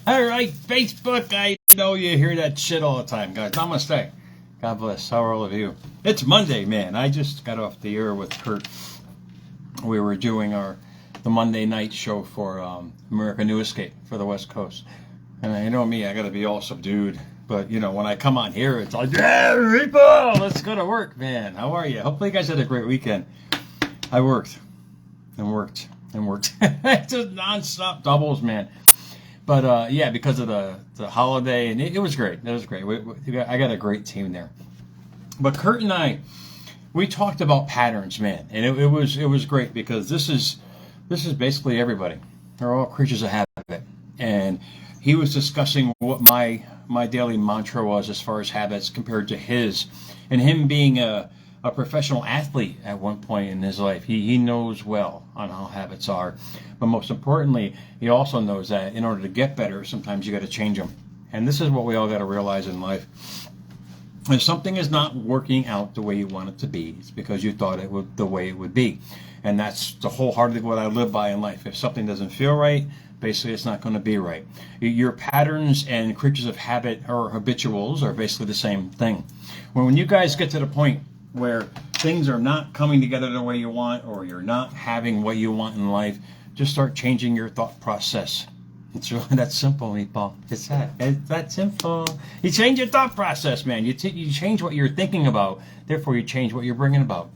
All right, Facebook, I know you hear that shit all the time, guys. Namaste. God bless. How are all of you? It's Monday, man. I just got off the air with Kurt. We were doing the Monday night show for America New Escape for the West Coast. And you know me, I got to be all subdued. But, you know, when I come on here, it's like, yeah, people, let's go to work, man. How are you? Hopefully you guys had a great weekend. I worked and worked and worked. Just nonstop doubles, man. But yeah, because of the holiday, and it was great. It was great. I got a great team there. But Kurt and I, we talked about patterns, man, and it was great because this is basically everybody. They're all creatures of habit, and he was discussing what my daily mantra was as far as habits compared to his, and him being a professional athlete at one point in his life. He knows well on how habits are. But most importantly, he also knows that in order to get better, sometimes you got to change them. And this is what we all got to realize in life. If something is not working out the way you want it to be, it's because you thought it would the way it would be. And that's the wholeheartedly what I live by in life. If something doesn't feel right, basically it's not going to be right. Your patterns and creatures of habit or habituals are basically the same thing. When you guys get to the point where things are not coming together the way you want, or you're not having what you want in life, just start changing your thought process. It's really that simple, meatball. It's that simple. You change your thought process, man. You change what you're thinking about, therefore you change what you're bringing about.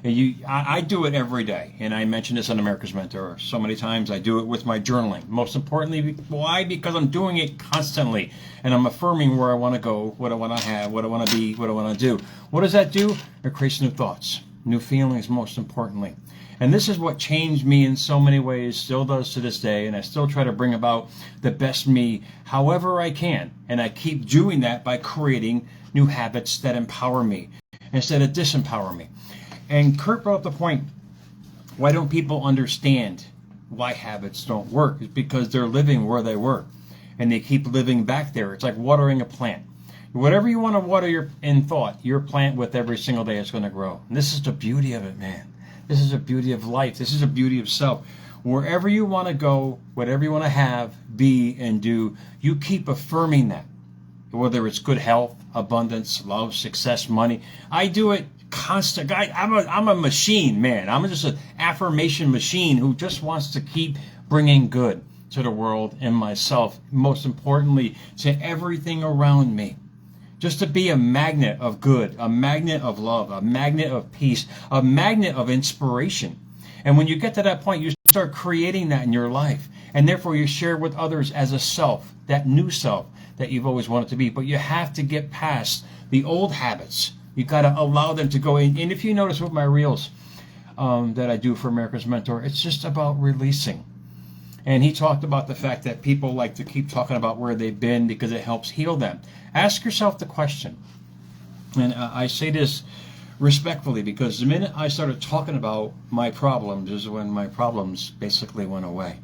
And I do it every day, and I mention this on America's Mentor so many times. I do it with my journaling. Most importantly, why? Because I'm doing it constantly, and I'm affirming where I want to go, what I want to have, what I want to be, what I want to do. What does that do? It creates new thoughts, new feelings, most importantly. And this is what changed me in so many ways, still does to this day, and I still try to bring about the best me however I can. And I keep doing that by creating new habits that empower me instead of disempower me. And Kurt brought up the point, why don't people understand why habits don't work? It's because they're living where they were, and they keep living back there. It's like watering a plant. Whatever you want to water in thought, your plant with every single day is going to grow. And this is the beauty of it, man. This is the beauty of life. This is the beauty of self. Wherever you want to go, whatever you want to have, be, and do, you keep affirming that. Whether it's good health, abundance, love, success, money. I do it constant. Guy, I'm a machine, man. I'm just an affirmation machine who just wants to keep bringing good to the world and myself. Most importantly, to everything around me. Just to be a magnet of good, a magnet of love, a magnet of peace, a magnet of inspiration. And when you get to that point, you start creating that in your life. And therefore you share with others as a self, that new self that you've always wanted to be. But you have to get past the old habits. You got to allow them to go in. And if you notice with my reels that I do for America's Mentor, it's just about releasing. And he talked about the fact that people like to keep talking about where they've been because it helps heal them. Ask yourself the question. And I say this respectfully because the minute I started talking about my problems is when my problems basically went away.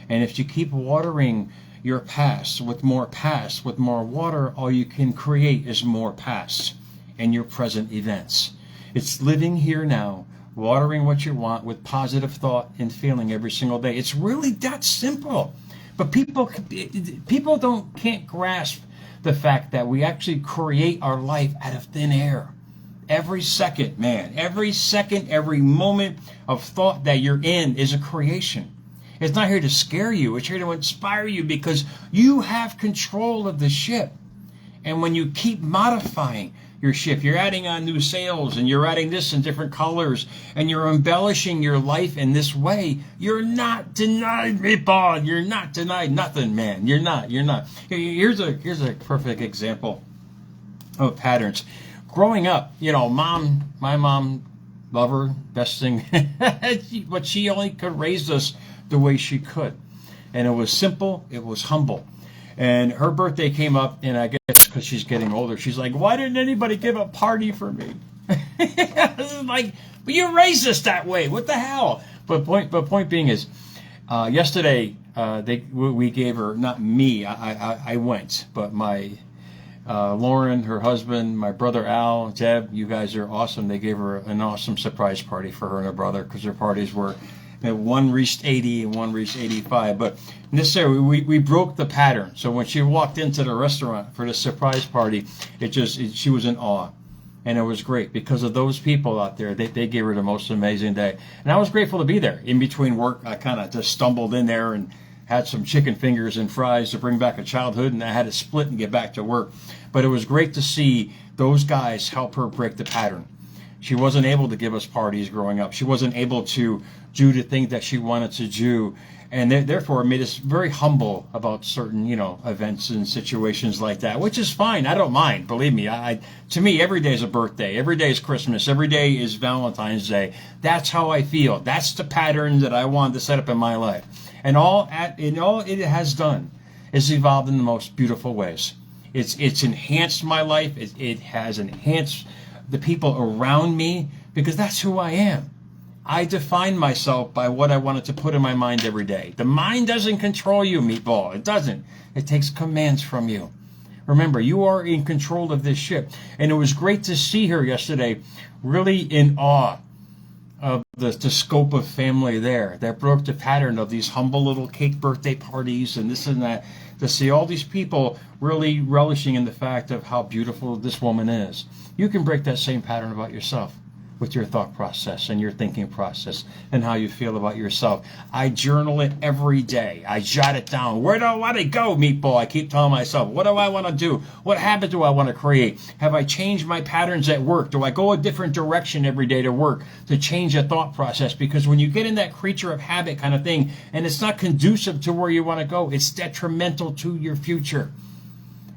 And if you keep watering your past with more water, all you can create is more past and your present events. It's living here now, watering what you want with positive thought and feeling every single day. It's really that simple. But people can't grasp the fact that we actually create our life out of thin air. Every second, man, every second, every moment of thought that you're in is a creation. It's not here to scare you. It's here to inspire you because you have control of the ship. And when you keep modifying your ship, you're adding on new sails and you're adding this in different colors and you're embellishing your life in this way, you're not denied, meatball. You're not denied nothing, man. You're not. Here's a perfect example of patterns. Growing up, you know, my mom, love her, best thing, but she only could raise us the way she could. And it was simple, it was humble. And her birthday came up, and I guess because she's getting older, she's like, why didn't anybody give a party for me? Like, but you raised us that way. What the hell? But point being is, yesterday we gave her, not me, I went, but my Lauren, her husband, my brother Al, Deb, you guys are awesome. They gave her an awesome surprise party for her and her brother because their parties were And one reached 80 and one reached 85. But necessarily, we broke the pattern. So when she walked into the restaurant for the surprise party, she was in awe. And it was great because of those people out there. They gave her the most amazing day. And I was grateful to be there. In between work, I kind of just stumbled in there and had some chicken fingers and fries to bring back a childhood, and I had to split and get back to work. But it was great to see those guys help her break the pattern. She wasn't able to give us parties growing up. She wasn't able to do the things that she wanted to do. And therefore, it made us very humble about certain, events and situations like that, which is fine. I don't mind. Believe me, to me, every day is a birthday. Every day is Christmas. Every day is Valentine's Day. That's how I feel. That's the pattern that I wanted to set up in my life. And all it has done is evolved in the most beautiful ways. It's enhanced my life. It has enhanced the people around me because that's who I am. I define myself by what I wanted to put in my mind every day. The mind doesn't control you, meatball. It doesn't. It takes commands from you. Remember, you are in control of this ship. And it was great to see her yesterday, really in awe of the scope of family there. That broke the pattern of these humble little cake birthday parties and this and that. To see all these people really relishing in the fact of how beautiful this woman is. You can break that same pattern about yourself with your thought process and your thinking process and how you feel about yourself. I journal it every day. I jot it down. Where do I want to go, meatball? I keep telling myself, what do I want to do? What habit do I want to create? Have I changed my patterns at work? Do I go a different direction every day to work to change a thought process? Because when you get in that creature of habit kind of thing and it's not conducive to where you want to go, it's detrimental to your future.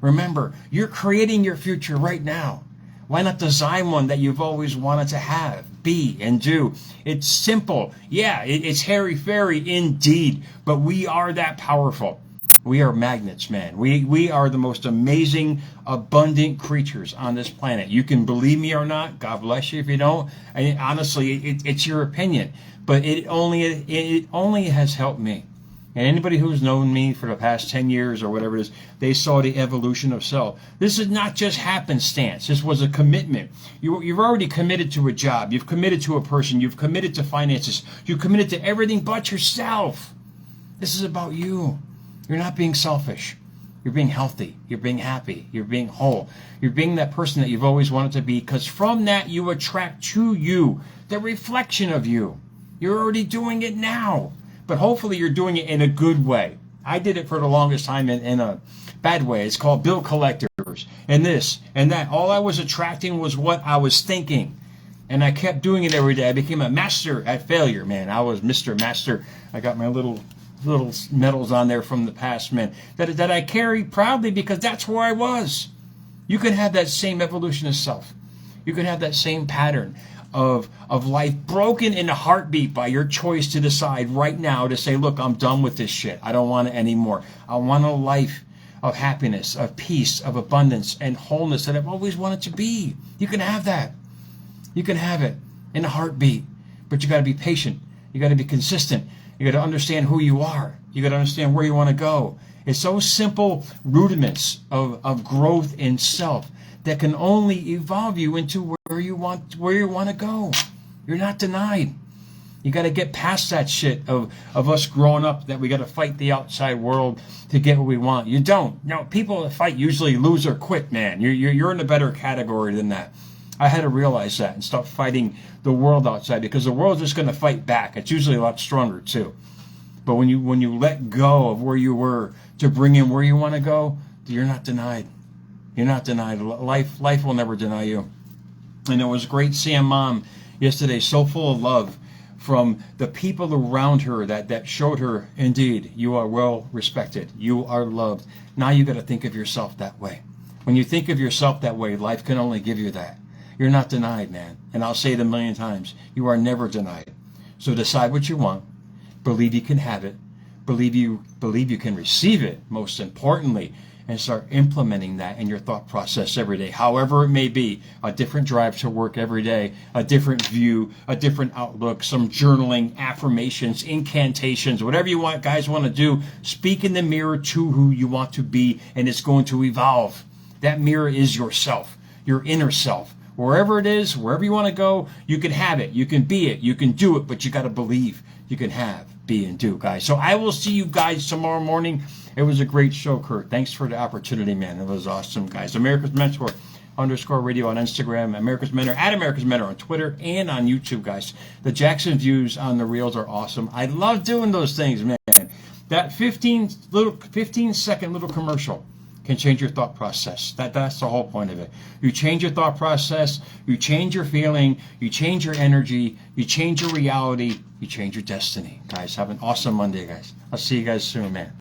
Remember, you're creating your future right now. Why not design one that you've always wanted to have, be, and do? It's simple. Yeah, it's hairy-fairy indeed, but we are that powerful. We are magnets, man. We are the most amazing, abundant creatures on this planet. You can believe me or not. God bless you if you don't. And honestly, it's your opinion, but it only has helped me. And anybody who's known me for the past 10 years or whatever it is, they saw the evolution of self. This is not just happenstance. This was a commitment. You've already committed to a job. You've committed to a person. You've committed to finances. You've committed to everything but yourself. This is about you. You're not being selfish. You're being healthy. You're being happy. You're being whole. You're being that person that you've always wanted to be, because from that you attract to you the reflection of you. You're already doing it now. But hopefully you're doing it in a good way. I did it for the longest time in a bad way. It's called bill collectors and this and that. All I was attracting was what I was thinking. And I kept doing it every day. I became a master at failure, man. I was Mr. Master. I got my little medals on there from the past, man, that I carry proudly because that's where I was. You can have that same evolution of self. You can have that same pattern of life broken in a heartbeat by your choice to decide right now to say, look, I'm done with this shit. I don't want it anymore. I want a life of happiness, of peace, of abundance, and wholeness that I've always wanted to be. You can have that. You can have it in a heartbeat. But you got to be patient. You got to be consistent. You got to understand who you are. You got to understand where you want to go. It's those simple rudiments of growth in self that can only evolve you into where you want to go. You're not denied. You got to get past that shit of us growing up that we got to fight the outside world to get what we want. You don't. No, people that fight usually lose or quit, man. You're in a better category than that. I had to realize that and stop fighting the world outside, because the world's just going to fight back. It's usually a lot stronger too. But when you let go of where you were to bring in where you want to go, you're not denied. You're not denied. Life will never deny you. And it was great seeing Mom yesterday, so full of love from the people around her that showed her, indeed, you are well respected. You are loved. Now you got to think of yourself that way. When you think of yourself that way, life can only give you that. You're not denied, man. And I'll say it a million times. You are never denied. So decide what you want. Believe you can have it. Believe you can receive it, most importantly, and start implementing that in your thought process every day. However it may be, a different drive to work every day, a different view, a different outlook, some journaling, affirmations, incantations, whatever you guys want to do. Speak in the mirror to who you want to be, and it's going to evolve. That mirror is yourself, your inner self. Wherever it is, wherever you want to go, you can have it, you can be it, you can do it, but you got to believe. you can have, be, and do, guys. So I will see you guys tomorrow morning. It was a great show, Kurt. Thanks for the opportunity, man. It was awesome, guys. America's Mentor _radio on Instagram, America's Mentor, at America's Mentor on Twitter and on YouTube, guys. The Jackson views on the reels are awesome. I love doing those things, man. That 15-second little commercial can change your thought process. That's the whole point of it. You change your thought process, you change your feeling, you change your energy, you change your reality, you change your destiny. Guys, have an awesome Monday, guys. I'll see you guys soon, man.